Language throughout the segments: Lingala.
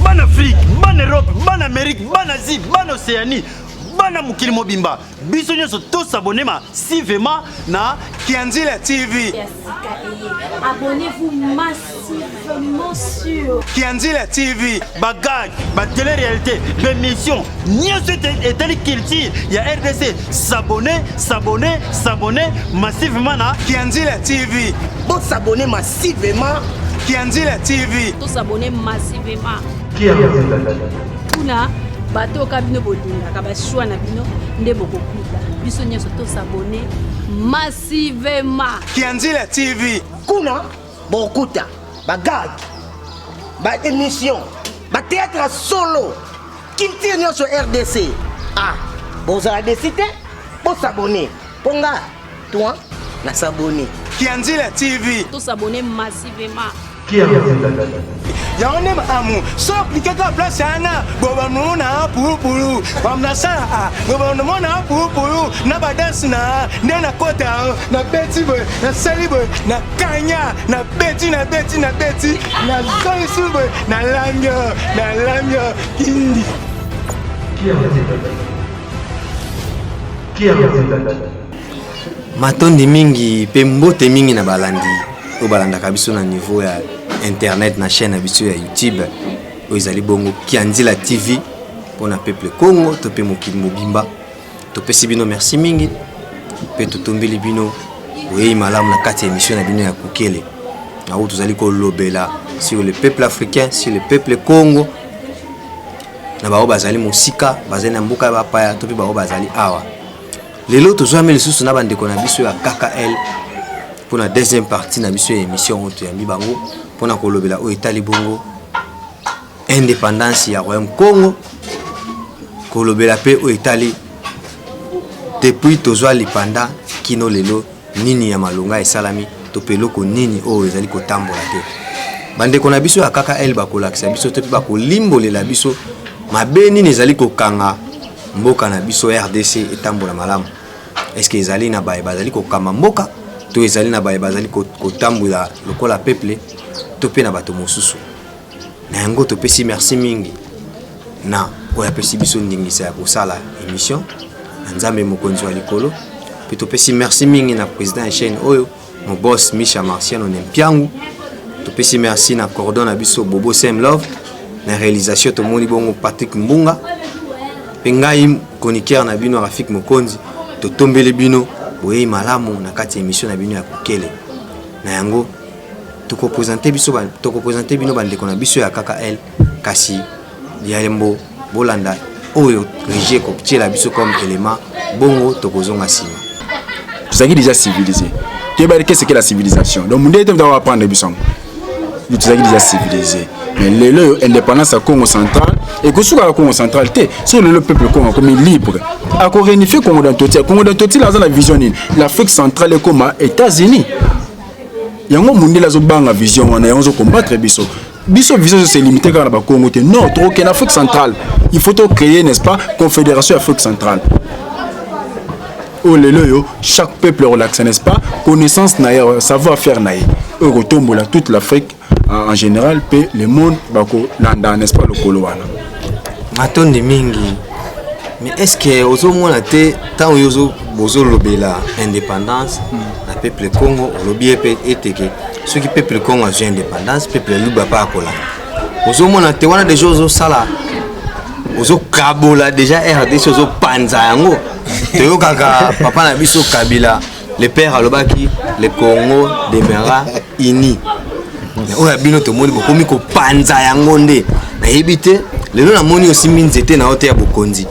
Ban Afrique, ban Europe, ban Amérique, ban Asie, ban Océanie, ban mukili mobimba. Biso nyonso to s'abonner massivement na Kianzila TV. Abonnez-vous massivement sur Kianzila TV. Bagage, ba télé-réalité, l'émission. Nyonso etali culture. Il y a RDC. S'abonner massivement na Kianzila TV. Bon s'abonner massivement. Kianzila TV. tous s'abonner massivement. Kuna bato kabino bodinga kabashwa na bino nde bokokuta. Biso nyonso tous s'abonner massivement. Kianzila TV. Kuna bokuta bagag ba émission ba théâtre solo culture nyonso RDC. Ah, vous avez décidé pour s'abonner. Ponga toi na s'abonner. Kianzila TV. Tous s'abonner massivement. Yaone amu so appliquer ka place ana boba mona pulu bamna sa boba mona pulu na badance na ndena kota na beti boy na sali boy na kanya na beti na soisu boy na lamyo kindi matondi mingi pe mbote mingi na balandi o balanda kabiso na niveau ya internet na chaîne habituée ya YouTube oyezali bongo Kianzila TV pour na peuple Congo to pe mokili mobimba to pesi bino merci mingi pe to tombeli bino oyeyi malamu na kati émission na bino ya Kukele na où tozali ko lobela sur le peuple africain sur le peuple Congo na bao bazali mosika bazali na mboka ya bapaya to pe bao bazali awa lelo tozwami lisusu na bandeko na biso ya KKL pour la deuxième partie na biso ya émission oto ya mibango pour na kolobela o etali bongo indépendance ya Royaume Congo kolobela pe o etali depuis tozwa lipanda kino lelo nini ya malonga esalami to peloko nini o ezali kotambola te bandeko na biso ya KKL bakolakisa biso te ba kolimbolela biso mabe nini ezali kokanga mboka na biso RDC etambola malamu est-ce que ezali na baye bazali kokamba mboka to ezali na baye bazali kotambola lokola peuple to pe na bato mosusu na yango to pesi merci mingi na oya pesi biso ndingisa ya kosala émission na nzambe mokonzi wa likolo pe to pesi merci mingi na président ya chaîne oyo mon boss Misha Marciano Nempiangu to pesi merci na cordon na biso Bobo Sem Love na réalisation to moni bongo Patrick Mbunga pe ngai chroniqueur na bino Rafik Mokonzi to tombele bino boye malamu na kati émission na bino ya Kukele na yango to ko présenter bino bandeko na biso ya KKL kasi yalembo bolanda oyo régé ko tiela biso comme élément bongo to kozonga sima vous avez déjà civilisé tu sais qu'est-ce que la civilisation donc monde est va apprendre biso vous avez déjà civilisé mais le indépendance à Congo central et que sur la Congo central sur le peuple Congo comme libre à réunifier Congo dans tout la vision l'Afrique centrale est comme États-Unis yango monde la zo banga vision on a on combattre biso vision c'est limité quand la Congo non trop qu'en Afrique centrale il faut créer n'est-ce pas confédération Afrique centrale oh le chaque peuple relaxe n'est-ce pas connaissance na savoir-faire na retombola toute l'Afrique en général pe le monde bako landa n'est-ce pas le kolowana matondi mingi mais est-ce que ozomona te tant yozo bozo lobela indépendance na peuple Congo lobie pe eteke ceux qui peuple Congo a indépendance peuple luba pa kola ozomona te wana des choses sala ozo kabola déjà RDC ozo panza yango te yo kaka papa na biso Kabila le père alobaki le Congo demeurera uni oya bino to moni bokomi ko panza yango nde na yebite lelo na moni aussi minzete na hote ya bokonzi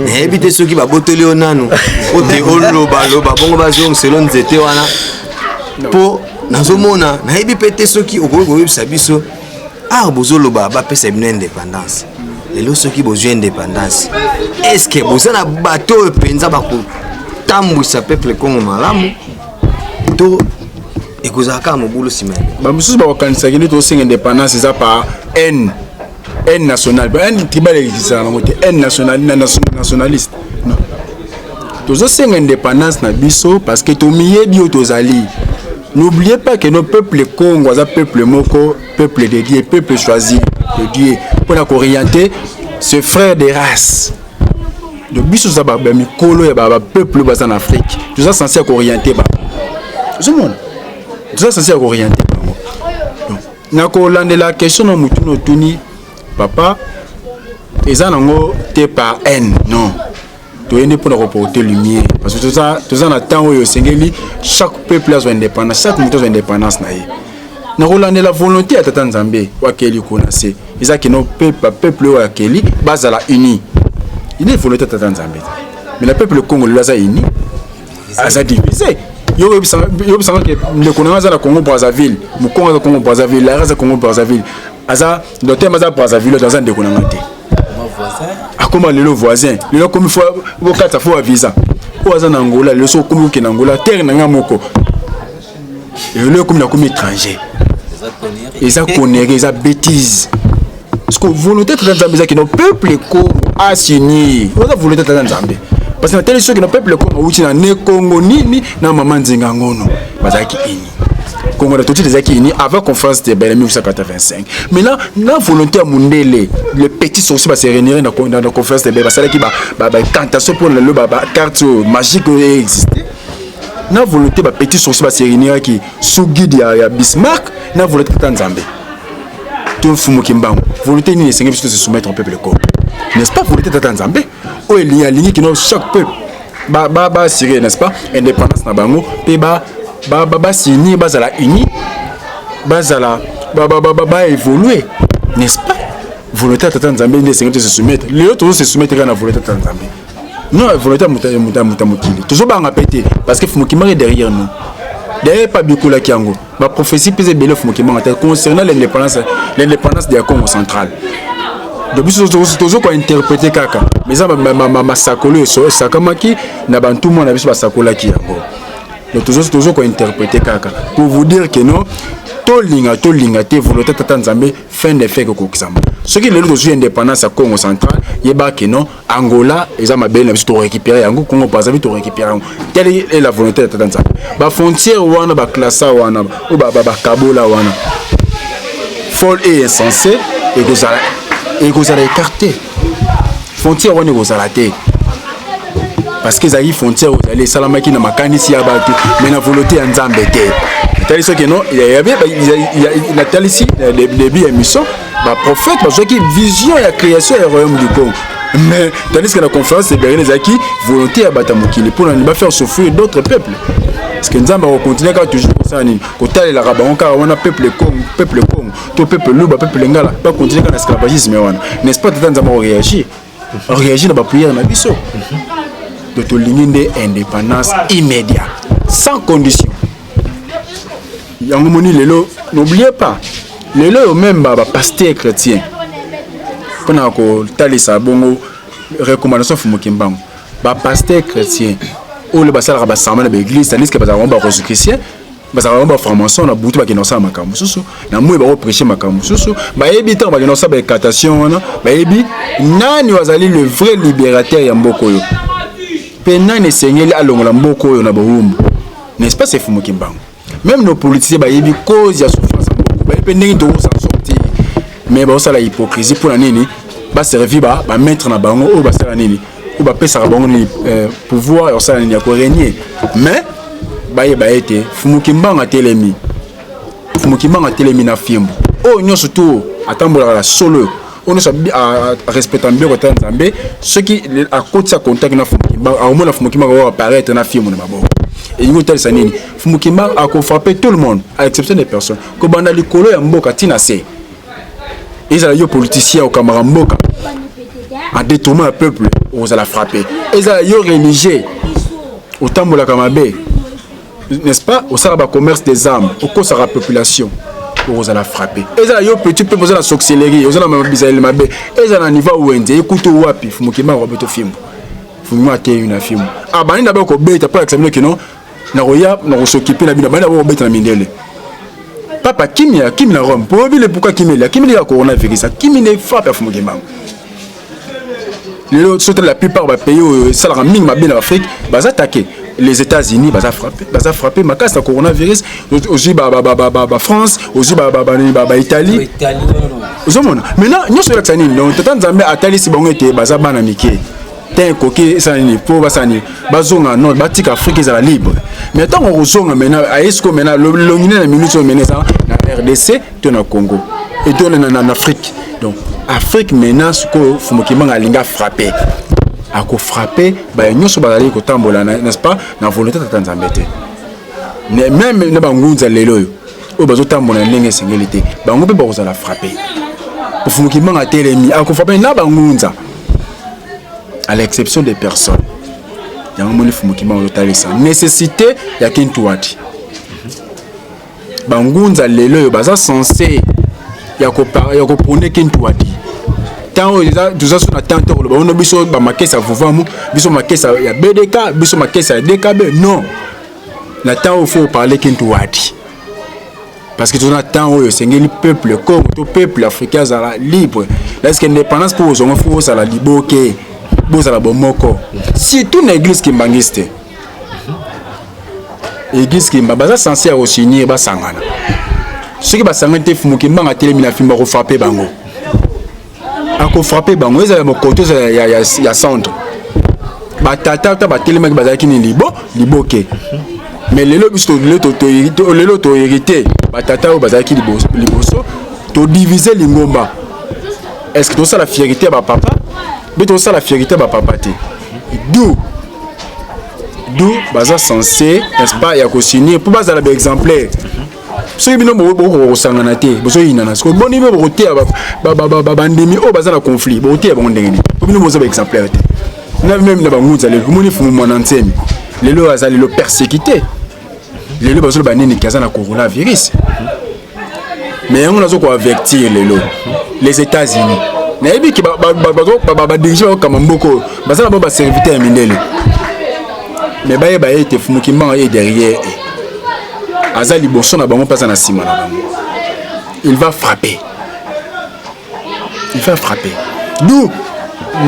na yebite soki babotoli onanu ote oloba bongo bazo selon nzete wana po nazomona na yebi pete soki okoyebisa biso bozoloba bapesa bino indépendance lelo soki bozwi indépendance est-ce que bozana bato penza bakotambwisa peuple Congo malamu to ekozaka mobulu simene bamususu bakanisa kini to singa indépendance za pa N national un tribal existe na moté N nationaliste non tozo singa indépendance na biso parce que to miyebi otozali N'oubliez pas que nos peuples Congo, un peuple moko, peuple dédié, peuple choisi de Dieu, pour nous orienter, ce frère des races. Donc, biso ça ba mikolo ya ba peuple bas en Afrique. Tout ça censé orienter ba. Tout le monde. Tout ça censé orienter ba. Donc, na la question no mutu no tuni papa eza nango te par haine, non. Tu es né pour reporter lumière parce que tout ça na temps où sengeli chaque peuple a son indépendance, chaque mutu a son indépendance na ye. Na rolande la volonté à tata Nzambe wa keli konase. Eza que no peuple wa keli bazala uni. Il est volonté de Nzambe. Mais le peuple congolais a uni, a divisé. Il y a le Congo Brazzaville, le Congo Brazzaville, la race Congo Brazzaville. Aza le thème Aza Brazzaville dans un déconamante. Comment les voisins, les comme il faut au 4 fois visa. Au Aza Angola, le so comme qui Angola, terre n'a moko. Et le comme étranger. Ils ont connu, ils ont bêtise. Parce que volonté de Nzambe que nos peuples a signé. On a volonté de Nzambe. Parce que la télévision que nos peuples outi na ne Congo ni na maman Nzinga ngono. Bazaki ini. Congo a tout des ini avant conférence de Berlin 1985. Mais là, la volonté à Mundele, les petits sont aussi se réunir dans la conférence de Berlin. Ça qui ba cantation pour le carte magique exister. La volonté ba petits sont aussi se réunir qui sous guide ya Bismarck, na volonté de Nzambe. Tout fumo kimbango volonté ni sengi puisque se soumettre au peuple Congo, n'est-ce pas? Volonté de Nzambe o elinga lingi qui no chaque peuple ba siré, n'est-ce pas? Indépendance na bango pe ba sini bazala uni bazala ba évoluer, n'est-ce pas? Volonté de Nzambe ni sengi se soumettre les autres se soumettre à la volonté de Nzambe. Non, volonté mutamukili toujours ba ngapete parce que fumo kimbango derrière nous. D'ailleurs, pas beaucoup la Kiango. Ma prophétie pèse bien concernant l'indépendance du Congo central. Depuis ce toujours quoi interpréter kaka. Mais ça ma sakolo so sakamaki na bantu mo na biso sakola Kiango. Donc toujours quoi interpréter kaka pour vous dire que non tolinga te volonté tata Nzambe fin de fait que kokisamba. Ce qui le toujours indépendance à Congo central, yeba que non Angola eza mabel na biso to récupérer Angola Congo Brazzaville to récupérer. Telle est la volonté de tata Nzambe. Ba frontière wana ba classa wana ou ba kabola wana. Folle et insensé et gozala écarté. Frontière wana gozala té. Parce que les frontières, les salamaki na makanisi ya batu, mais la volonté ya Nzambe té. Tali ce que non, il y avait la tali ici début émission, ba prophète parce que vision et la création du royaume du Congo. Mais tandis que la conférence c'est Berlin Zaki volonté à batamokili pour ne pas faire souffrir d'autres peuples. Parce que Nzambe va continuer quand toujours ça ni côté la rabangon car on a peuple Congo, tout peuple Luba, peuple Ngala, pas continuer quand l'esclavagisme wana. N'est-ce pas que Nzambe réagit? Réagit dans la prière na biso. De tout l'union indépendance immédiate, sans condition. Yangomoni lelo, n'oubliez pas, lelo même pasteur chrétien. Quand on a talisa bongo recommandation fumokimbango, pasteur chrétien, ou le basal rabassement de l'église, tandis que bazar on Jésus chrétien, bazar on formation na butu ba kinosa makambo susu, na mwe ba prêcher makambo susu, ba ebitan ba kinosa ba catation wana, ba ebi nani wazali le vrai libérateur ya mboko yo. Penane sengeli alongola mboko oyo na bohumbu. N'est-ce pas c'est fumo kimbango. Même nos politiciens ba yebi cause ya souffrance mboko. Ba yebi ndenge to s'en sortir. Mais ba osala hypocrisie pour la nini ba servir ba mettre na bango o ba sala nini ou ba pesa bango ni pouvoir osala nini ya ko régner. Mais ba yeba été fumo kimbango atelemi. Fumo kimbango atelemi na fimbo. Oh nyo surtout atambola la solo. On a respectant bien côté Nzambe ceux qui à côté ça contact na Fumukimba au moins la Fumukimba va apparaître na film na mabo et il tel sanini Fumukimba a frappé tout le monde à l'exception des personnes ko banda likolo ya mboka tina se ils ont yo politiciens au camarade mboka en détournant le peuple on va la frapper ils ont yo religieux au tambola kamabe n'est-ce pas au salaba commerce des armes au cause de la population on va la frapper et ça yo petit peu poser la sorcellerie on a même bisaïl mabe et ça na niveau où ende écoute wapi Fumukimba va beto film Fumukimba te une film ah bani d'abord ko beta pas examiner que non na roya na s'occuper na bina bani d'abord beta na mindele papa kimi na Rome pour le pourquoi kimi la coronavirus kimi ne frappe à Fumukimba les autres la plupart va payer ça la minimum bien en Afrique va attaquer les États-Unis baza frappé makasi na coronavirus aussi France aussi Italie ozomona maintenant nyonso elakisa nini donc tata nzambe atalisi bango ete baza bana mike te koki esalani po basani bazonga nord batika Afrique ezala libre mais ntango okozonga maintenant ayesko maintenant longine na minute oyo maintenant eza na RDC to na Congo et to na Afrique donc Afrique maintenant sikoyo Fumukimanga alinga frappé ako frappé ba nyonso bazali kotambola n'est-ce pas na volonté tata nzambe te même na bangunza lelo yo o bazotambola ndenge sengeli te bango pe bakozala frappé pour Fumukimanga telemi ako frappé na bangunza à l'exception des personnes yango moni Fumukimanga otalisa nécessité ya kintuati bangunza lelo yo baza censé ya ko prôner kintuati tant tout ça sur la tente on a biso ba makesa vuvamu biso makesa ya BDK biso makesa ya DKB non na temps il faut parler kintuati parce que tout le temps où le peuple comme tout peuple africain est libre est-ce que l'indépendance pour aux hommes faut ça la liboke boza la bomoko si toute l'église qui mangiste église qui mbaza censé aussi ni ba sangana ce qui ba sangana te Fumukimanga telemi na fimba ko frapper bango ako frapper bango ezala mo côté ya centre ba tata ta ba telema ki bazaki ni liboke mais lelo biso lelo to hérité ba tata o bazaki liboso to diviser lingomba est-ce que tout ça la fierté ba papa mais tout ça la fierté ba papa te d'où baza censé n'est-ce pas ya ko signer pour bazala ba exemplaire so bino boko sangana te boso inana ko boni be boko te ba bandemi o baza na conflit bo te ba ndengeni bino bozo ba exemplaire te na même na bangunza le moni fumu mwana nsemi lelo azali le persécuté lelo bazo ba nini kaza na coronavirus mais on a zo ko avertir lelo les États-Unis na ebi ki ba dirige comme mboko baza na ba serviteur mindele mais ba été Fumukimanga est derrière azali bosso na bango pasa na sima na bango il va frapper d'où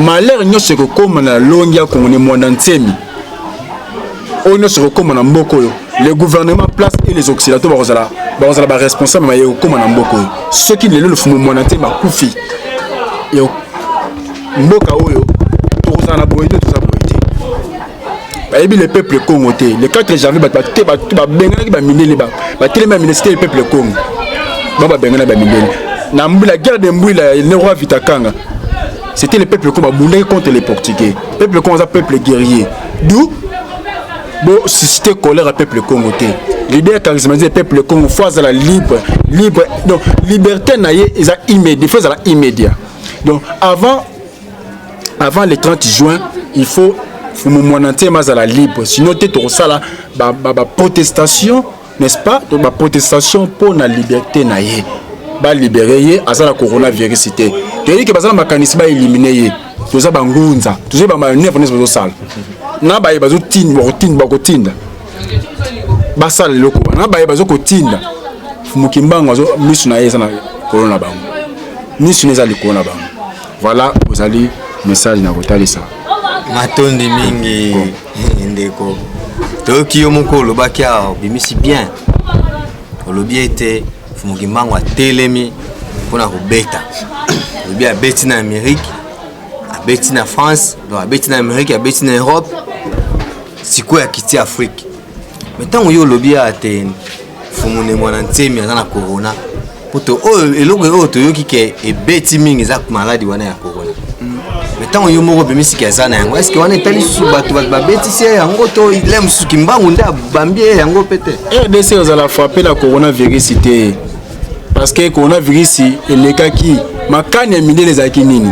malheur nyonso ko koma na longia kongone mwana nsemi o nyonso ko koma na mboko yo le gouvernement place et les occidentaux bazala ba responsable ma yo koma na mboko yo ceux qui lelo le fumu mwana nsemi bakufi yo mboka oyo to za na boyete to za le peuple congolais le 4 janvier ba bengana ki ba mindele ba telema ministère le peuple congo ba bengana ba mindele na mbula guerre de mbula le roi Vitakanga c'était le peuple congo bundé contre les portugais peuple congo ça peuple guerrier d'où bon susciter colère à peuple congolais l'idée charismatique peuple congo fois à la libre donc liberté naie est immédiat fois à la immédiat donc avant le 30 juin il faut Fumumwanante mazala libre sinon te to sala ba protestation n'est-ce pas donc ba protestation pour la liberté naie ba libérer azala coronavirus te to que bazala makanisi ba éliminer to za bangunza to za ba manef n'est pas sala na ba bazo tinda ba sala loko na ba bazo ko tinda Fumukimanga azo misu na yesa na corona bango misu neza li corona bango voilà vous allez message na kotalisa matondi mingi ndeko Tokyo moko lobaki a bimisi bien olobi ete Fumukimanga telemi pona ko beta lobi a beti na Amérique a beti na France donc a beti na Amérique a beti na Europe siko ya kiti Afrique mais tant yo lobi a te Fumune mwana nsemi na corona poto o eloko o to yoki ke e beti mingi za maladi wana ya corona mais tant yo moko bimisi ke zana yango est-ce que wana etali su batu ba beti se yango to lem Fumukimanga nda bambie yango pete RDC ozala frapper la coronavirus te parce que coronavirus elekaki makani ya mindele ezalaki nini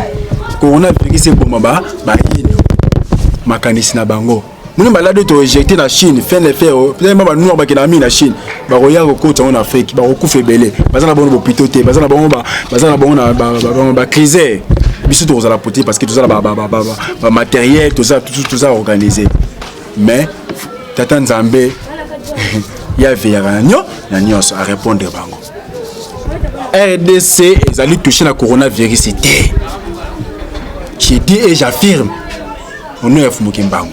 coronavirus eboma ba yini makanisi na bango muni balade to éjecté na Chine fin de faire peut-être ba noir ba kina mi na Chine ba roya ko kota en Afrique ba ko kufa belé bazana bon hôpital te bazana bon na ba crise biso to la poter parce que tout ça ba matériel tout ça organisé mais tata Nzambe ya veranyo na nyos à répondre bango RDC ezali touché la coronavirus te j'ai dit et j'affirme on est Fumukimanga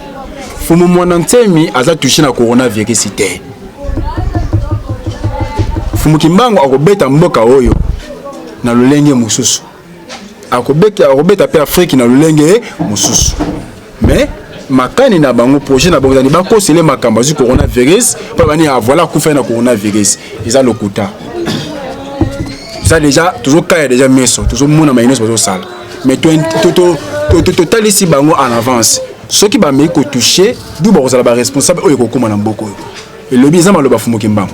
fumu mwana ntemi aza touché na coronavirus te fumu kimbangu akobeta mboka oyo na lolenge mususu akobeta pe Afrique na lolenge mususu mais makani na bango projet na bango ni ba kosele makambo zu coronavirus pa bani voilà kufa na coronavirus eza lokuta ça déjà toujours cas déjà meso toujours mona mayonnaise bazo sala mais total ici bango en avance ceux qui ba me ko toucher du ba kozala ba responsable oyo kokoma na mboko et le bien zama lo ba fumu kimbangu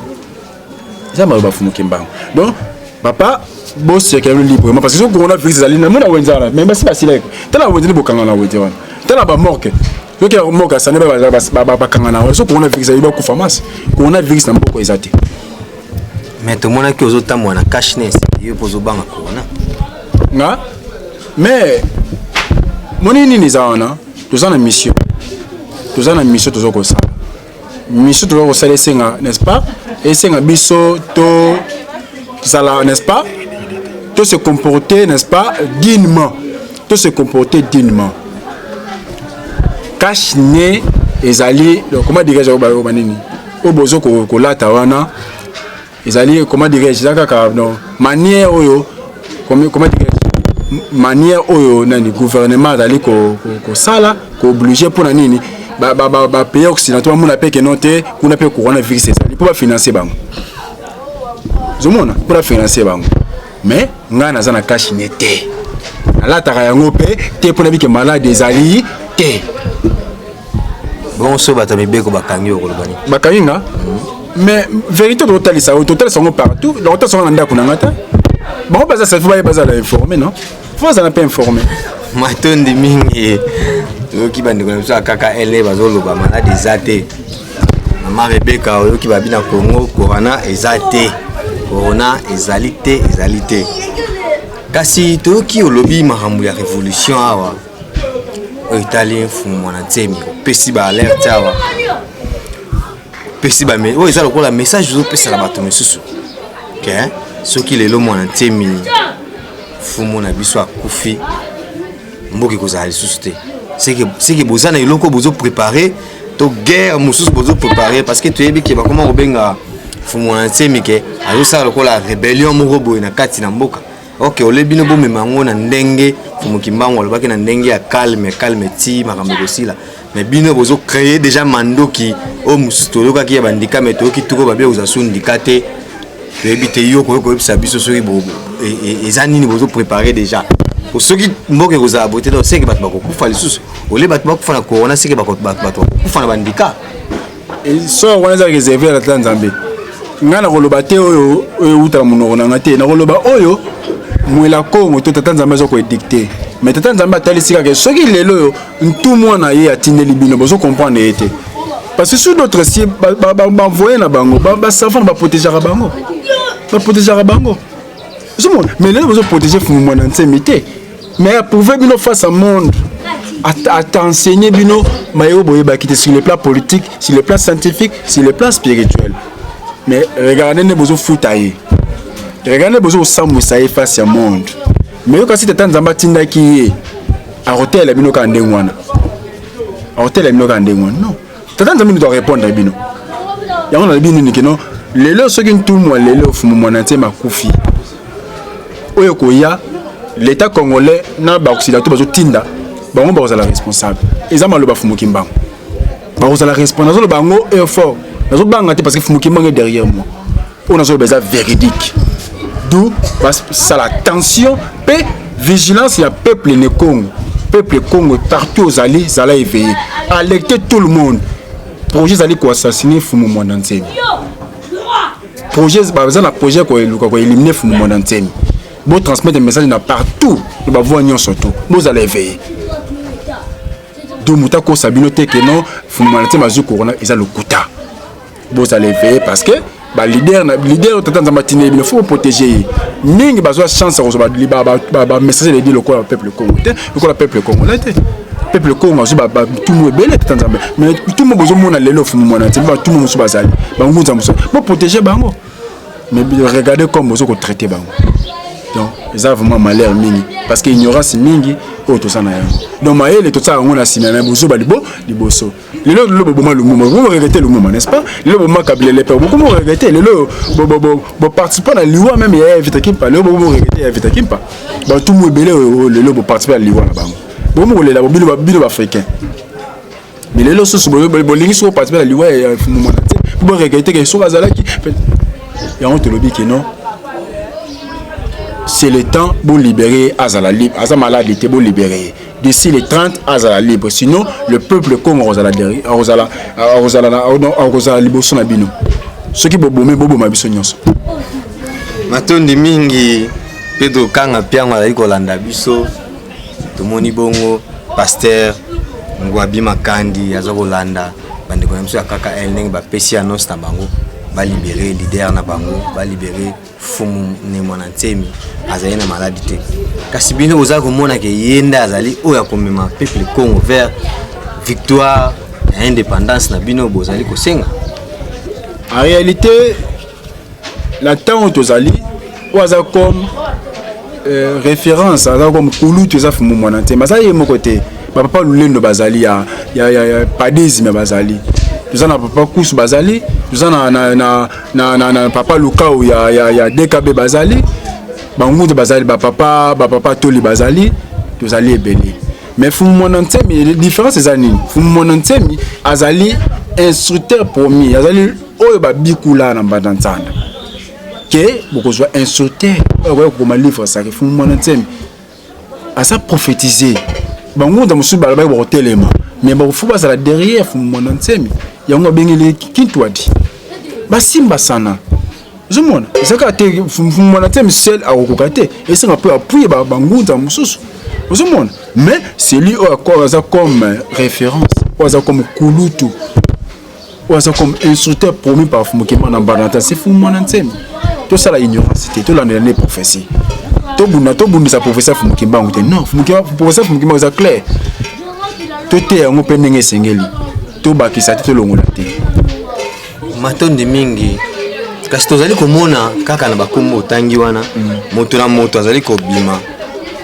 donc papa boss c'est quand même libre parce que ce coronavirus ezali na mona wenzala mais basi basile tala wenzeli bokanga na wete wana tala ba morke yo ki morke ça ne ba kanga na so coronavirus ezali ba kufa mas coronavirus na mboko ezate mais to mona ki ozotamwa na cashness yo pozo banga corona nga mais moni nini zaona tozana mission tozoko sala mission tozoko sala senga n'est-ce pas et senga biso to sala n'est-ce pas to se comporter n'est-ce pas dignement cash né ezali comment dirais-je ba nini obozo ko lata wana ezali comment dirais-je kaka non manière oyo comment dirais-je manière oyo nani gouvernement ezali ko sala ko obligé pour nini ba pays occidentaux mona pe que noté kuna pe coronavirus ezali pour financer bango zomona pour financer bango mais ngana za na cash nete alataka yango pe te pour na bike malade ezali te bon so bata mibeko bakangi okolobani bakangi nga mais vérité total ça sont partout le total sont ndako na ngata bon baza ça faut baza la informer non faut ça na pas informer matondi mingi yoki bandiko na biso kaka ele bazoloba malade ezate mama Rebecca yoki babina Congo corona ezate corona ezali te kasi toki olobi makambo ya révolution awa italien fumu mwana ntemi pesi ba alerte awa pesi ba me o ezalo ko la message zo pesa la bato mesusu OK soki lelo mwana ntemi fumu na biso akufi mboki kozali susu te c'est que bozana iloko bozo préparer to guerre mususu bozo préparer parce que tu yebi ke ba comment obenga fumu mwana ntemi ke azo sala ko la rébellion moko boy na kati na mboka OK olebino bo memango na ndenge fumu kimbango lobaki na ndenge ya calme ti makambo kosila mais bino bozo créer déjà mandoki o mususu to loka ki ya bandika meto ki tuko babia uzasu ndikate ebite yo ko ebisa biso soki bo ezani ni bozo préparer déjà pour ceux qui mboke koza boté donc c'est que bat bako kufa lisusu ole bat bako kufa na corona c'est que bako bat kufa na bandika et so on a réservé la Tanzanie ngana koloba te oyo uta munoko na ngate na koloba oyo mwela Congo to Tanzania zo ko dicter mais Tanzania talisika que ceux qui lelo tout mwana ye atindeli bino bozo comprendre été parce que sur d'autres si ba voyer na bango ba savant ba protéger bango mais là vous protéger fumu mwana ntemité mais prouver bino face au monde à t'enseigner bino mayo boye ba quitter sur le plan politique sur le plan scientifique sur le plan spirituel mais regardez ne besoin foutailler regardez besoin samoussa face au monde mais yo kasi tata nzamba tinda ki a hotel bino ka ndengwana non tata nzamba doit répondre à bino yango na bino ni keno lelo soki tout moi lelo fumu mwana ntema kufi oyo koya l'état congolais na ba occidentaux bazo tinda bango ba la responsable ezama lo ba fumu kimbango ba la responsable bango effort nazo banga te parce que fumu kimbango est derrière moi on a zo besoin véridique d'où ça la tension paix vigilance ya peuple Congo partout aux alliés ça l'a éveillé alerter tout le monde projet zali ko assassiner fumu mwana ntemi projet bazana projet ko éliminer fumu mwana ntemi bon transmettre des messages partout le ba voir nyon surtout vous allez éveiller do mutako sabino te que non fumu mwana ntemi azu corona eza le kuta vous allez éveiller parce que ba leader tata matine il faut protéger mingi bazwa chance ba message de dire le quoi peuple congolais le quoi peuple congolais peuple congolais ba tout le monde belé tata mais tout le monde besoin mona lelo fumu mwana ntemi ba tout le monde so bazali ba ngunza muso pour protéger bango mais regardez comme vous traiter bango donc ils ont vraiment malheur mingi parce que ignorance mingi au to sana yango donc maele to ça on a sima même bozo balibo liboso lelo lelo boma lumuma vous regrettez lumuma n'est-ce pas lelo boma kabile les pères beaucoup regretter lelo bo participer à liwa même ya invité kimpa lelo bo regretter invité kimpa ba tout mo belé lelo bo participer à liwa na bango bo mo lela bo bino africain mais lelo so bo lingi so participer à liwa ya fumu na te bo regretter que so azalaki et on te le dit que non. C'est le temps pour libérer Azala libre. Azala malade était pour libérer. D'ici les 30, Azala libre. Sinon, le peuple Congo Azala derrière. Azala libre son abino. Ce qui bobomé bobo mabiso nyonso. Matondi mingi Pedro Kanga piango la Kolanda biso. Tomoni bongo pasteur Ngwabi Makandi Azakolanda bande ko namso kaka el neng ba pesi annonce na bango ba libérer leader na bango ba libérer fumu ne mwana ntemi azali na maladie te kasi bino oza komona ke yenda azali oya komema peuple Congo vers victoire et indépendance na bino bozali kosenga en réalité la temps tozali oza comme référence aza comme kulu toza fumu mwana ntemi ça y est mon côté papa lulendo bazali ya padisme bazali tuzana papa kusu bazali tuzana na papa lukao ya DKB bazali bangunde bazali papa toli bazali tuzali ebele mais fumu ntemi les différences c'est nini fumu ntemi azali instructeur premier azali oyo babikula na mbandantsanda ke bokozwa instructeur oyo ko ma livre ça fumu ntemi asa prophétiser bangunde musu bala ba telema mais ba fuba ça derrière fumu ntemi yango bengele kintwadi basimba sana zumona zaka te fumona te seul a okokate et ça peut appuyer bangunza mususu zumona mais c'est lui comme référence comme kulutu comme instructeur promis par Fumukima na Banata c'est fumona ntemi tout ça la ignorance tout l'année prophétie to bunda sa professeur Fumukima ngute non professeur Fumukima c'est clair tout est en open ngé sengeli to bakisa te longola te matondi mingi kasi tozali komona kaka na bakombo tangi wana moto na moto azali kobima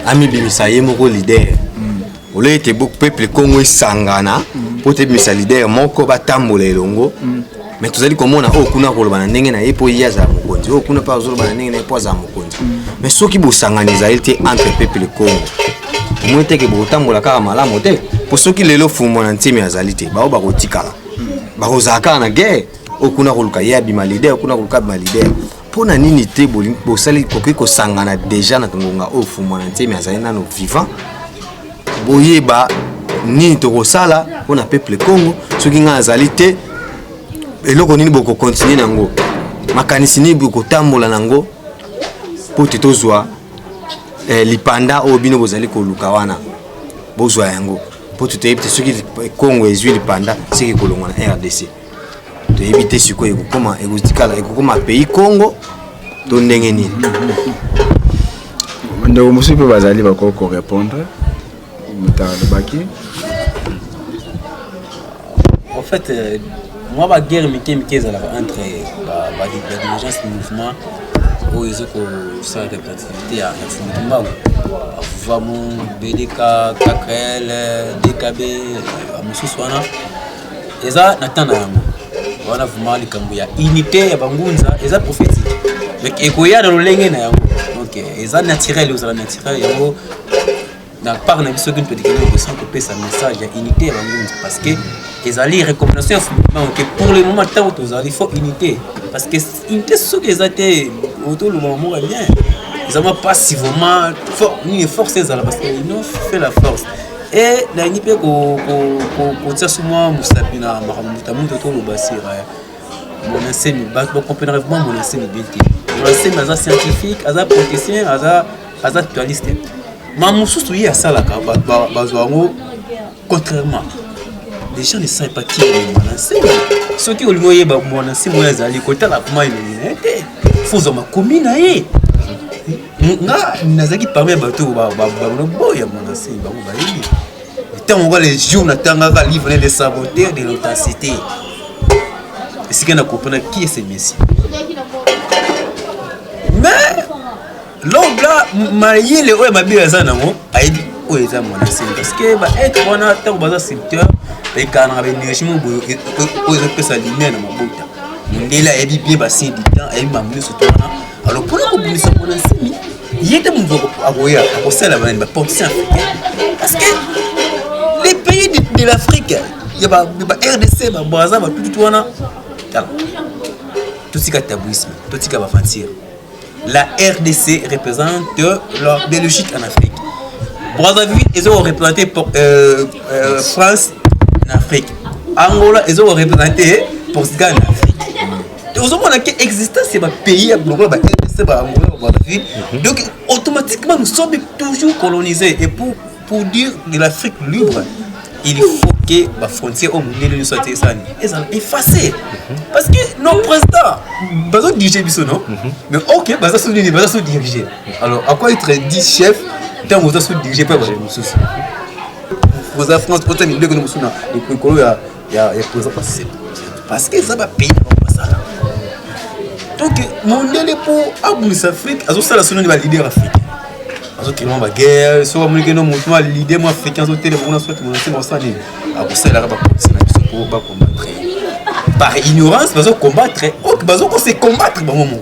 amibimisa ye moko leader ole ete beaucoup peuple Congo esangana po te misa leader moko batambola elongo mais tozali komona o kuna koloba na ndenge na ye po yaza mokonzi o kuna pa zoloba na ndenge na ye po za mokonzi mais soki bosanganiza été entre peuple Congo moi te ke botambola kaka malamu te po soki lelo fumo na ntimi azali te bao bakotikala bakozaka na guerre okuna koluka ya bima leader okuna koluka bima leader pona nini te bosali koki kosangana déjà na tongonga o fumo na ntimi azali nano vivant boyeba nini tokosala pona peuple Congo soki nga azali te eloko nini boko continuer nango makanisi nini boko tambola nango po tozwa lipanda o bino bozali koluka wana bozwa yango po tuteyebite soki Congo ezwi lipanda siki kolongwa na RDC toyebite siko ekokoma ekotikala ekokoma pays Congo to ndenge nini ndeko mosusu mpe bazali bakoko répondre mutalobaki en fait moi ba guerre mike entre ba dirigeants du mouvement où ils ont ça de activité à Fumukimbangu vraiment BDK KKL DKB amususwana eza natana yango wana vraiment likambo ya unité ya bangunza eza prophétique mais ekoya na lolenge na yango donc eza naturel eza naturel yango na part na biso qui peut dire que ça peut passer un message ya unité ya bangunza parce que ezali recommandation que pour le moment tant il faut unité parce que unité ce que les été autour le moment bien ils ont pas si vraiment ni force là parce qu'ils nous fait la force et la ni pe ko tia sur moi musapina maramuta muto to lo basira mon enseigne ba comprendre vraiment mon enseigne bien mon enseigne as scientifique as politicien as actualiste ma mususu yi asala ka bazwango contrairement les gens ne savent pas qui est mon enseigne ceux qui ont le moyen mon enseigne moi azali côté la comment il est faut ma commune aye nga nazaki parmi bato ba boya mon enseigne ba bayini tant on va les jours natanga ka livre les saboteurs de l'authenticité et c'est qu'on a compris qui est ce messie mais l'homme là mayele oyo mabe aza nango ayebi oyo eza mwana seni parce que ba être wana tant baza secteur ekana ba énergie mo boyo oyo ezopesa lumière na mabota mondele ayebi bien basi du temps ayebi mamuni surtout wana alors pour ko bimisa mwana seni yete mungu akoya akosala bana ba portion africain parce que les pays de l'Afrique il y a ba RDC ba Brazza ba tout wana tout ce tabouisme tout ce va mentir. La RDC représente la Belgique en Afrique. Brazzaville, ils ont représenté France en Afrique. Angola, ils ont représenté Portugal en Afrique. Donc, on a une existence, c'est un pays, Brazzaville. Donc, automatiquement, nous sommes toujours colonisés. Et pour dire de l'Afrique libre, il faut que la frontière au monde soit effacée. Parce que nos présidents, ils sont dirigés, non? Mais ok, ils sont dirigés. Alors, à quoi être dit chef, tant que vous êtes dirigé par les soucis? Vous avez France, autant de que nous sommes là, il y a président parce que ça va payer dans ça. Donc, mon délai pour aboulir l'Afrique, c'est la solution de leader africain. Qui ont la guerre, soit nous l'idée moi africain au télé pour nous soit mon sang pour combattre par ignorance parce que combattre parce que c'est combattre bon moment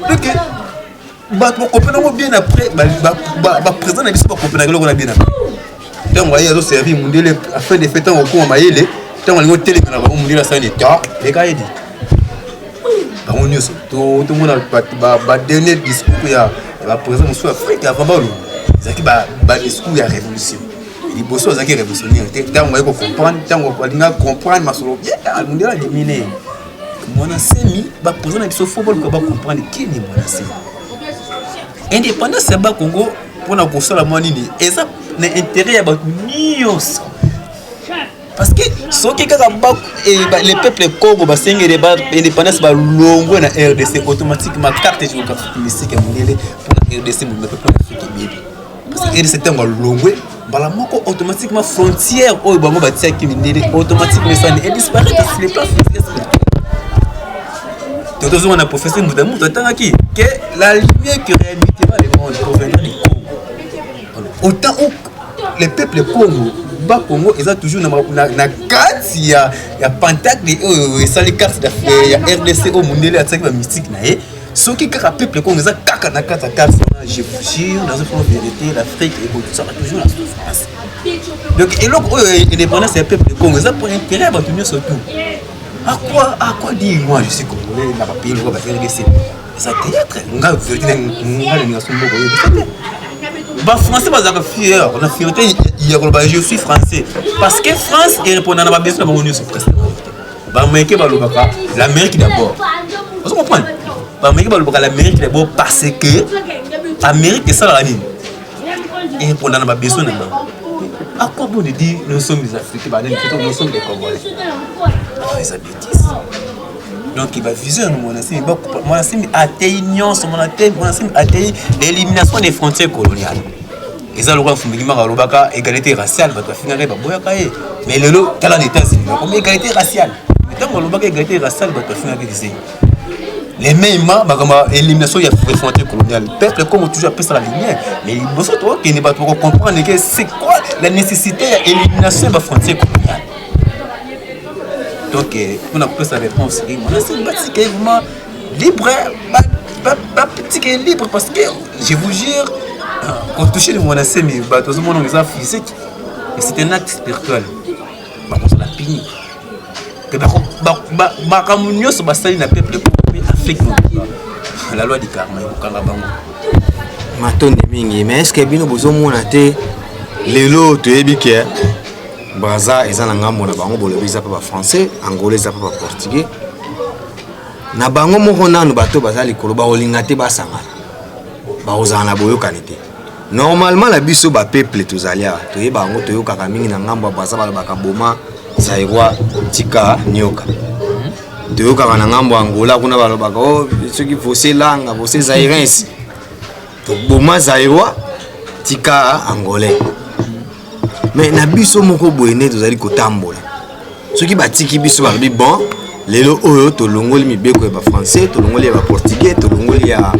donc bah comprendre bien après bah président na biso pas comprendre bien après donc voyez azo servir mondele afin de fêter au coin mayele tant on télé na ba mondele ça l'état les gars dit bah on y est tout le monde a dernier discours la président de l'Afrique avant c'est que discours de la révolution il bosso za ki révolutionnaire tant on comprendre tant on va comprendre masolo bien on est éliminé mona semi ba président de biso football ko ba comprendre qui ni mona semi indépendance c'est ba Congo pour na kosala moni ni eza na intérêt ya ba nyos parce que ce qui est les peuples Congo ba sengere ba indépendance ba longo na RDC automatiquement carte géographique mystique mondiale pour la RDC mon peuple africain parce que RDC tango longo bala moko automatiquement frontière oyo bango ba tia ki mindele automatiquement ça est disparaît sur les plans financiers tout on a professeur Moudamou attend qui que la lumière qui réhabitera le monde provenant du Congo autant où les peuples Congo ba Congo ils ont toujours na carte il y a pentacle et ça les cartes ya RDC au mondele attaque ba mystique na e ce qui ka peuple Congo ils a kaka na carte je vous jure dans une vérité l'Afrique est toujours la souffrance donc et donc indépendance c'est peuple Congo ils ont pour intérêt à tenir surtout à quoi dire moi je suis congolais na ba pays le ba RDC ça théâtre on a vérité on a les nations beaucoup bah français bazaka fier on a fierté je suis français parce que France est répondant à ma besoin de sur presque bah meke balobaka l'Amérique d'abord vous comprenez bah meke balobaka l'Amérique d'abord parce que Amérique ça la ligne et répondant à ma besoin de à quoi bon de dire nous sommes des Africains bah nous sommes des Congolais c'est bêtise donc il va viser mon ancien atteignant mon ancien l'élimination des frontières coloniales. Et ça le roi Fumigima Galobaka égalité raciale va finir par boyaka mais le lot talent des États-Unis comme égalité raciale. Tant qu'on Galobaka égalité raciale va finir avec les mêmes élimination des frontières coloniales. Peuple comme toujours appelle ça la lumière mais il faut toi qui ne pas comprendre que c'est quoi la nécessité d'élimination des frontières coloniales. Donc, on a pris sa réponse. C'est vraiment libre, petit libre parce que je vous jure, quand toucher le monastère, mais tout le monde est physique. Et c'est un acte spirituel. Par contre, la pini. La loi du karma, mais est-ce que vous avez les lots de Brazza eza na ngambo na bango bolobi za pa français angolais za pa portugais na bango moko nanu bato bazali koloba olinga te basangana ba ozana boyokani te normalement la biso ba peuple tozalia to ye bango to yokaka mingi na ngambo Brazza balobaka boma zairwa tika nyoka to yokaka na ngambo Angola kuna balobaka oh soki fossé langa fossé zairens to boma zairwa tika angolais. Mais na biso moko boyene tozali kotambola soki batiki biso ba bon lelo oyo tolongoli mibeko ya français tolongoli ya portugais tolongoli ya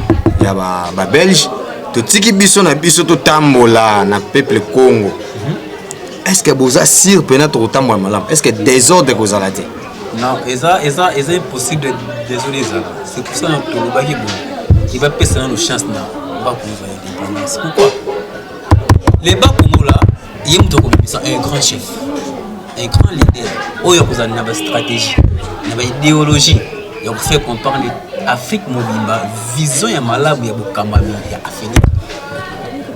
ba belge totiki biso na biso totambola na peuple Congo. Est-ce que vous êtes sûr que vous êtes malade? Est-ce que désordre que vous avez dit? Non, c'est impossible de désoler ça. C'est pour ça que il va passer nos chances pour l'indépendance. Pourquoi? Les bas Congo là, il y a un grand chef, un grand leader. Oh, il y a une stratégie, une idéologie. Il fait qu'on parle d'Afrique mobile, vision et malade, il y a beaucoup de Afrique.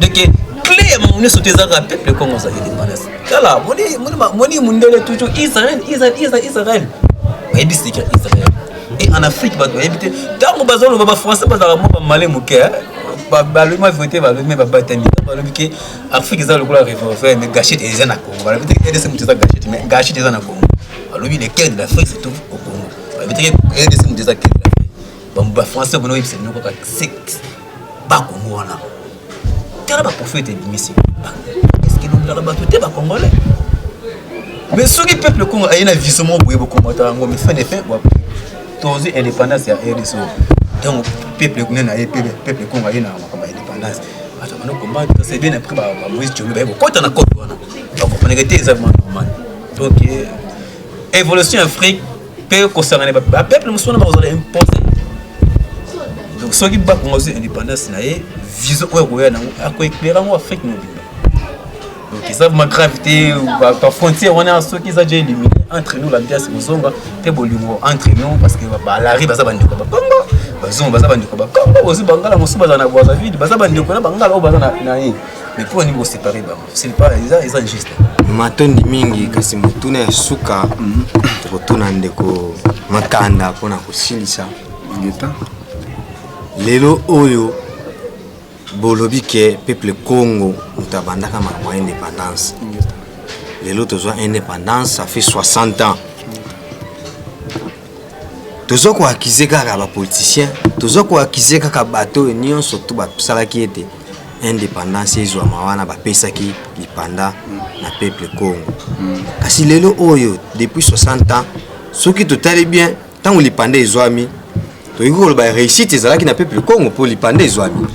Donc, clé mon nez sur tes arabes, peuple Congo ça indépendance. Là, moni mondial toujours Israël. Il dit c'est Israël. Et en Afrique, bah doit éviter. Tant qu'on bazar le baba français, bah ça va malé mouké. Bah le m'a voté, bah le m'a battu. Bah le mouké Afrique ça le coup la réforme, mais gâchette et zana Congo. Bah le mouké aider ces moutons gâchette, mais gâchette et zana Congo. Bah le mouké les quais de l'Afrique c'est tout au Congo. Bah le mouké aider ces moutons gâchette. Bah français bon oui c'est nous quoi secte. Bah Congo là. T'as pas prophète ici. Est-ce que nous l'avons battu t'es pas congolais? Mais ceux qui peuple Congo a une vision beaucoup combattant mais fin de fin tous indépendance ya RDC. Donc peuple Congo a une indépendance. Attends on combat c'est bien après Moïse Tchombe quand on a côte voilà. Donc on est exactement normal. Donc évolution Afrique peut concerner peuple musulman va vous imposer. Donc ceux qui battent Congo indépendance na vision ouais na ko éclairer en Afrique nous. Donc ils savent ma gravité la frontière on a ceux qui sont déjà éliminés entre nous la bias muzonga te bolingo entre nous parce que la rive ça bandi ko Congo bazonga ça bandi ko Congo aussi bangala musuba za na boza vide baza bandi ko na bangala o baza na mais pour niveau séparé ba c'est pas ils sont juste matondi mingi kasi mutuna ya suka tokotuna ndeko makanda pona kosilisa ngeta lelo oyo bolobi ke peuple Congo mutabandaka ma indépendance. Les autres ont indépendance, ça fait 60 ans. Tous ceux qui ont accusé les politiciens, tous ceux qui ont accusé les bateaux, ils surtout les qui étaient indépendance, ils ont fait l'indépendance na peuple Congo. Parce que les autres, depuis 60 ans, ceux qui tout allait bien, tant que l'indépendance ils ont mis, ils ont réussi à faire le peuple Congo pour l'indépendance ils ont mis.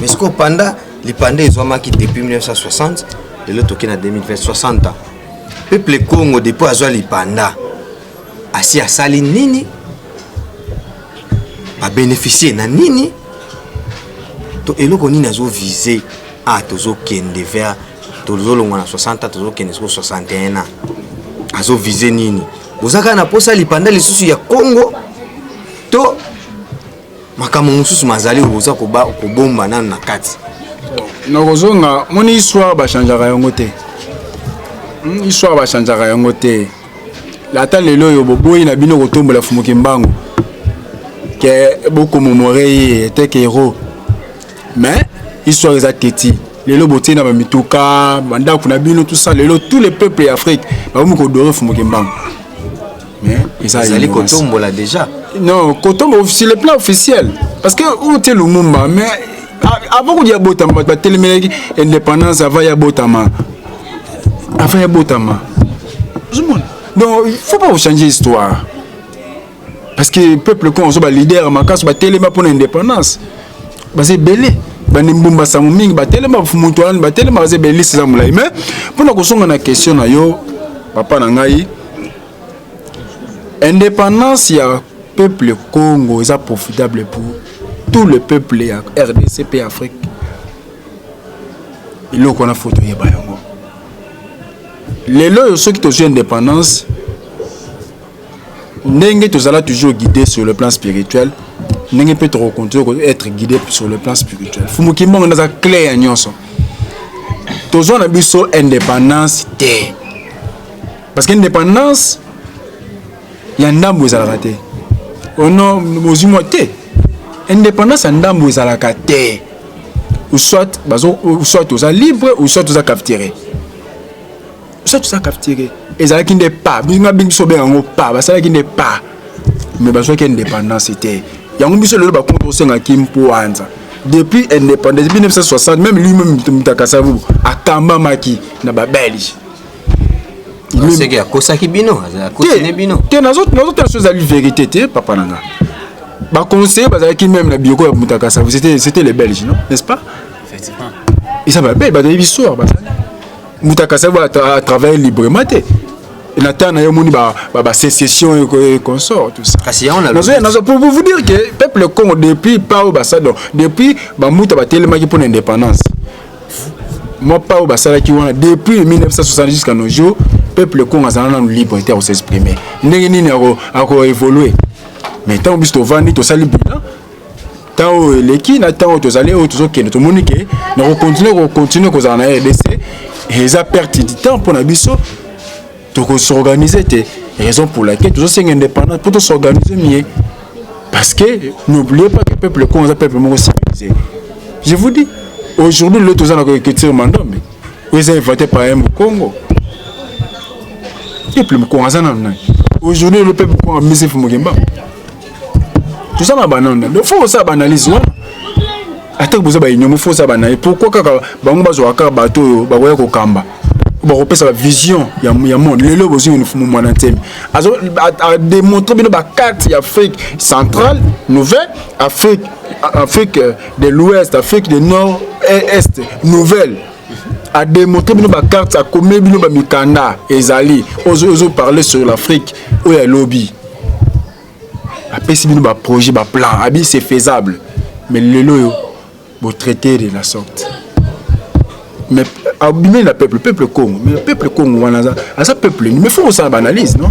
Mais ce qu'on pendant l'indépendance ils ont mis depuis 1960. Et l'autre qui est en 2020, 60 ans. Le peuple Congo, depuis à l'Ipanda, assis à Sali Nini, a bénéficié de Nini. Et l'autre qui a visé à Tozo Kende vers Tozo Longa 60 ans, Tozo Kende 61 ans. A visé Nini. Vous avez un poste à l'Ipanda, les soucis à Congo. To, Makamonsus Mazali, vous avez un bomba dans la carte. Nakozonga mon histoire ba changera yango te. Histoire ba changera yango te. La ta lelo yo boboyi na bino kotombola fumuki mbango. Que beaucoup mémoré était héros. Mais histoire est teti. Lelo boté na ba mituka, banda kuna bino tout ça lelo tous les peuples d'Afrique ba mu ko dore fumuki mbango. Mais ils allaient kotombola déjà. Non, kotombo sur le plan officiel parce que où était le Lumumba mais avant qu'il y ait Botama, l'indépendance avant il y a Botama. Avant il y a Botama. Donc il ne faut pas changer l'histoire. Parce que le peuple qu'on soit leader, on téléma pour l'indépendance. C'est belé. Banimba Samuming, batelema Fumuntuan, batelema c'est belé c'est ça moulay. Mais pour nous qu'on a une question na yo, papa nangai, indépendance il y a peuple Congo, c'est profitable pour tout le peuple RDC et Afrique. Et là, on a photo de Bayango. Les lois, ceux qui ont eu indépendance, n'engagent toujours guidés sur le plan spirituel, n'engagent pas trop être guidés sur le plan spirituel. Il faut que nous ayons clair à nous. Tous on a vu sur indépendance. Parce que l'indépendance, il y a un homme qui a raté. On a moté. Indépendance ndambo ezalaka te ou soit aux libre ou soit aux capturé soit aux capturé ezalaki nde pas binga bingiso bengo pas basalaki nde pas mais bazo ki indépendance te yango biso lelo ba contre senga kimpo anza depuis indépendance depuis 1960 même lui-même Mutakasa akamba maki na ba belge c'est que akosaki bino akosine bino te nazo chose à la vérité papa nanga ba conseiller bazalaki même na bioko ya Mutakasa c'était les Belges non n'est-ce pas Effectivement. Ils savent pas ba histoire Mutakasa va travailler librement te Nathan na yomoni ba sécession et consort tout ça kasi on a pour vous dire que peuple Congo depuis pas au basado depuis ba muta ba telemaki pour l'indépendance moi pas au basala qui wana depuis 1970 jusqu'à nos jours peuple Congo a une liberté à s'exprimer ndenge nini ako évoluer mais tant bisto vandi to sali bilan tant leki na tant to sali o to kene to monike na continuer ko za na RDC et ça perte du temps pour na biso to s'organiser té raison pour laquelle toujours c'est indépendant pour s'organiser mieux parce que n'oubliez pas que le peuple Congo est un peuple civilisé. Je vous dis aujourd'hui le tout ça na culture mandombe ils ont inventé par un Congo et puis Congo ça aujourd'hui le peuple Congo misé Fumugimba tout ça na banane il faut ça banaliser attends vous avez une faut ça banaliser pourquoi kaka bango bazwa ka bato bakoya ko kamba ba sa vision ya monde lelo bozi une fumu mwana ntemi a démontrer bino ba carte ya Afrique centrale nouvelle Afrique de l'ouest Afrique du nord et est nouvelle a démontrer bino ba carte a commet bino ba mikanda ezali ozo parler sur l'Afrique où est lobby a pesi bino ba projet ba plan abi c'est faisable mais lelo bo traiter de la sorte mais abîmer le peuple Congo mais le peuple Congo à ça peuple mais faut ça banalise non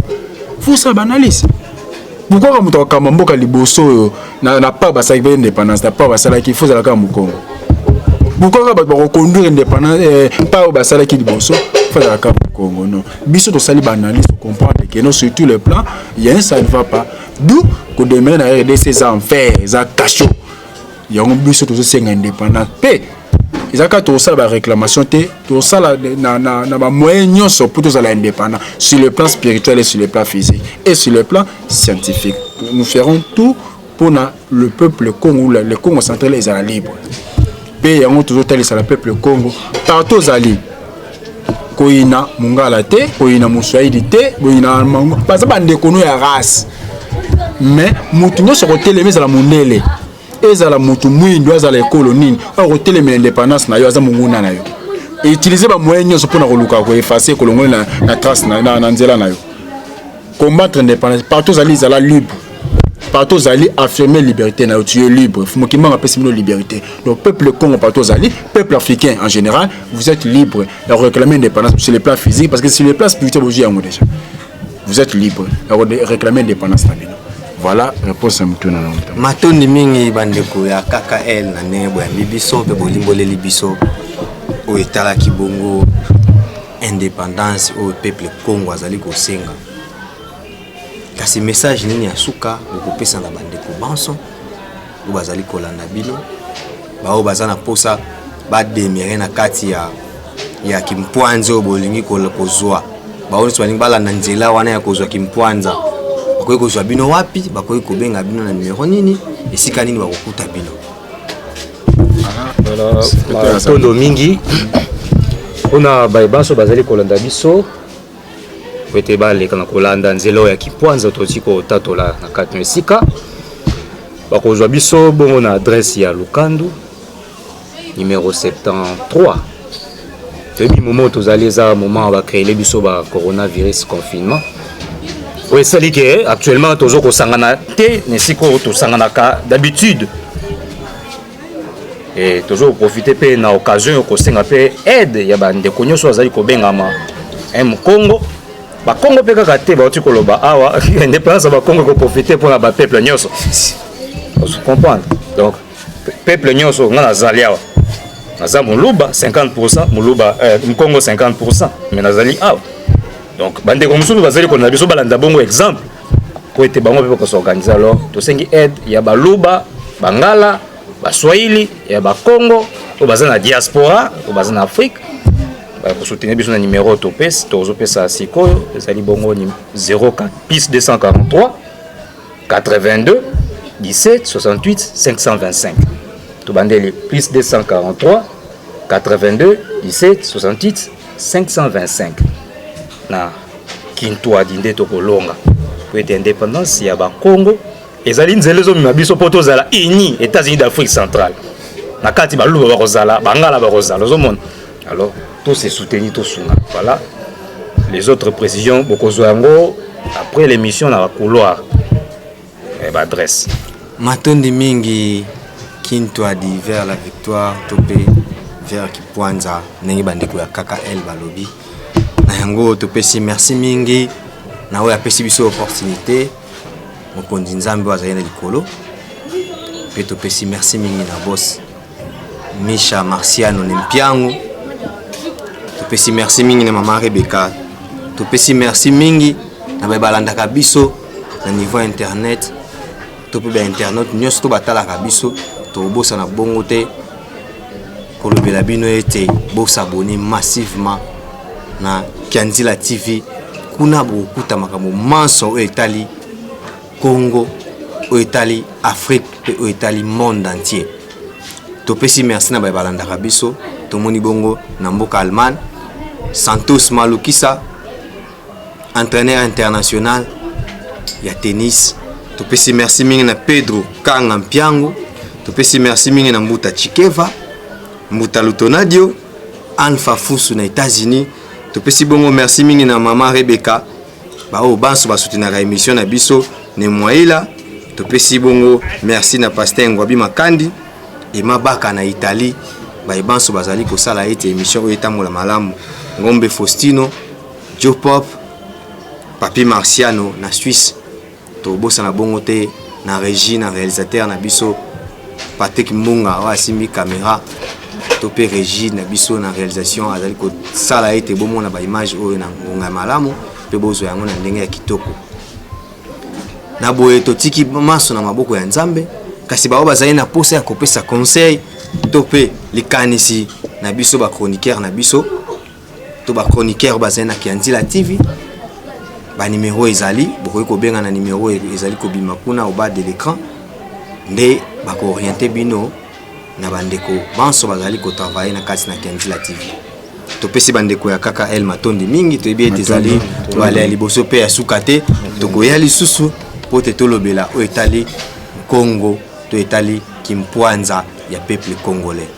faut ça banalise pourquoi quand on a mboka liboso na pas basa indépendance na pas basa qui faut ça la Congo pourquoi quand on conduire indépendance pas basa qui liboso faut ça la Congo non biso to sali banalise comprendre que non sur tous les plans il y a un ça ne va pas d'où que demain na RDC ça en fait ça cachot il y a un biso to c'est indépendant paix ils ont tout ça la réclamation tout ça na ba moyen sur pour tout indépendant sur le plan spirituel et sur le plan physique et sur le plan scientifique nous ferons tout pour le peuple Congo le Congo central les à libre pays on toujours tel c'est le peuple Congo partout zali koina mungala te koina muswahili te koina mango parce que bande kono ya race mais mutu nyonso ko telemeza la mondele ezala mutu mwindo azala ekolo nini okotelemela indépendance na yo aza monguna na yo et utiliser ba moyens nyonso mpona koluka ko effacer kolongola na trace na nzela na yo combattre indépendance partout zali zala libre partout zali affirmer liberté na yo tu es libre fumokima ngapesi mino liberté donc peuple Congo partout zali peuple africain en général vous êtes libre de réclamer indépendance sur le plan physique parce que sur le plan spirituel vous êtes libre de réclamer indépendance na bino. Voilà, réponse à Moutouna. Matondi mingi bandeko ya KKL na nebo ya bibiso pe bolimbole libiso o etala kibongo indépendance au peuple Congo azali ko senga. Kasi message nini ya suka okopesa na bandeko banso o bazali kolanda bino ba o bazana posa ba demire na kati ya kimpwanzo bolingi kozwa ba oni swalingi bala na nzela wana ya kozwa kimpwanza bakoyi kozwa bino wapi bakoyi kobenga bino na numero nini esika nini bakokuta bino voilà tondo mingi ona bayebanso bazali kolanda biso pete baleka na kolanda nzela ya kipwanza totiko tatola na kati mesika bakozwa biso bongo na adresse ya Lukandu numéro 73 toyebi moment tozali eza moment bakreele biso ba coronavirus confinement oui, c'est que actuellement toujours au sangana té nesiko to sanganaka d'habitude et toujours profiter pe na occasion ko senga pe aide ya bande konyo so azali ko bengama Congo ba Congo pe kaka te ba otiko loba awa indépendance ba Congo ko profiter pour ba peuple nyoso vous comprenez donc peuple nyoso ngana zaliawa naza muluba 50% muluba Congo 50% mais nazali awa donc bande ko mususu bazali ko na biso balanda bongo exemple ko ete bango pe ko s'organiser alors to sengi aide ya baluba bangala baswahili ya ba Congo to bazana diaspora to bazana Afrique ba ko soutenir biso na numéro to pes to zo pesa sikoyo ezali bongo 04 plus 243 82 17 68 525 to bandeli plus 243 82 17 68 525 na Kintwadi nde tokolonga po ete indépendance ya bakongo ezali nzela ezomema biso mpo tozala uni États-Unis d'Afrique centrale na kati baluba bakozala bangala bakozala ozomona. Alors tous se soutenir tosunga. Voilà les autres précisions bokozwa yango après l'émission na couloir adresse matondi mingi Kintwadi vers la victoire topé vers Kipwanza ndenge bandeko ya KKL balobi na yango topesi merci mingi na oyo apesi biso opportunité mokonzi nzambe azali na likolo pe topesi merci mingi na boss Misha Marciano Nempiango topesi merci mingi na mama Rebecca topesi merci mingi na balandaka biso na niveau internet tope ba internet nyonso to batalaka biso to bosa na bongo te kolobela bino ete bosabone massivement na Kianzila TV kuna bokuta makambo manso oyo etali Congo oyo etali Afrique pe oyo etali monde entier. Topesi merci na balandaka biso tomoni bongo na mboka Allemagne Santos Malukisa entraîneur international ya tennis. Topesi merci mingi na Pedro Kanga Mpiango. Topesi merci mingi na Mbuta Chikeva, Mbuta Lutonadio, Alpha Fusu na États-Unis. Topesi bongo merci mingi na mama Rebecca bao banso basutinaka émission na biso ne Mwaila. Topesi bongo merci na Pasteur Ngwabi Makandi et Mabaka na Italie ba banso bazali kosala ete émission oyo etambola malamu. Ngombe Faustino, Joe Pop, Papi Marciano na Suisse. Tobosa na bongo te na régie na réalisateur na biso Patrick Munga wa simbi caméra topé régie na biso na réalisation azali ko sala ete bomo na ba image oyo na ngonga malamu pe bozo yango na ndenge ya kitoko na boye totiki maso na maboko ya Nzambe kasi bao bazali na posa ya kopesa conseil topé likanisi na biso ba chroniqueur na biso to ba chroniqueur bazali na Kianzila TV. Ba numéro ezali bokoki kobenga na numéro ezali kobima kuna au bas de l'écran nde bako orienter bino na bandeko banso bazali ko travailler na kati na Kianzila TV. Topesi bandeko ya KKL matondi mingi to ebi ezali to ala liboso pe ya sukate to goya lisusu pote to lobela o etali Congo to etali Kimpwanza ya peuple congolais.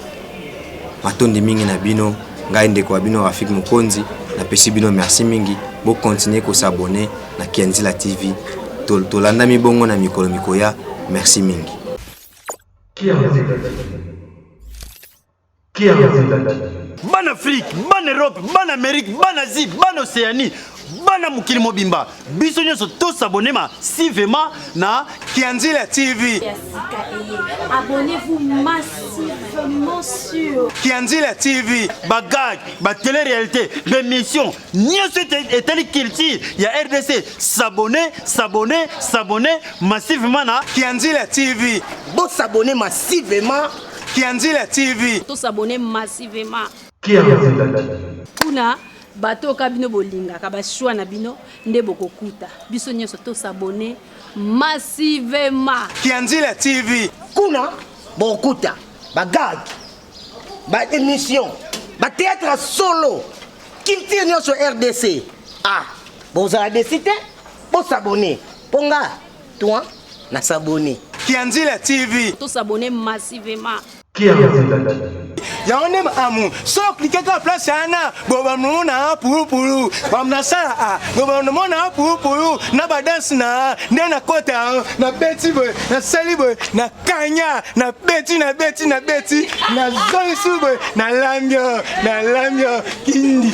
Matondi mingi na bino ngai ndeko wa bino Rafik Mukonzi na pesi bino merci mingi. Bo continuer ko s'abonner na Kianzila TV. To landa mi bongo na mikolo mikoya. Merci mingi. Ban Afrique, ban Europe, ban Amérique, ban Asie, ban Océanie, ban mukili mobimba. Biso nyonso to s'abonner massivement na Kianzila TV. Abonnez-vous massivement sur Kianzila TV. Bagag, ba télé-réalité, l'émission, nyonso etali culture ya RDC. S'abonner massivement na Kianzila TV. Bon s'abonner massivement Kianzila TV. to s'abonner massivement. Kuna bato kabino bolinga kabashwa na bino nde bokokuta biso nyonso to s'abonner massivement Kianzila TV. kuna bokuta bagag ba émission ba théâtre solo culture nyonso RDC. Bozala décidé bo s'abonner ponga toi na s'abonner Kianzila TV. to s'abonner massivement. Yaone amu so cliquer ka place ana boba muna pulu bamna sa boba muna pulu na ba dance na ndena kota na beti boy na sali boy na kanya na beti na zoi su boy na lamyo kindi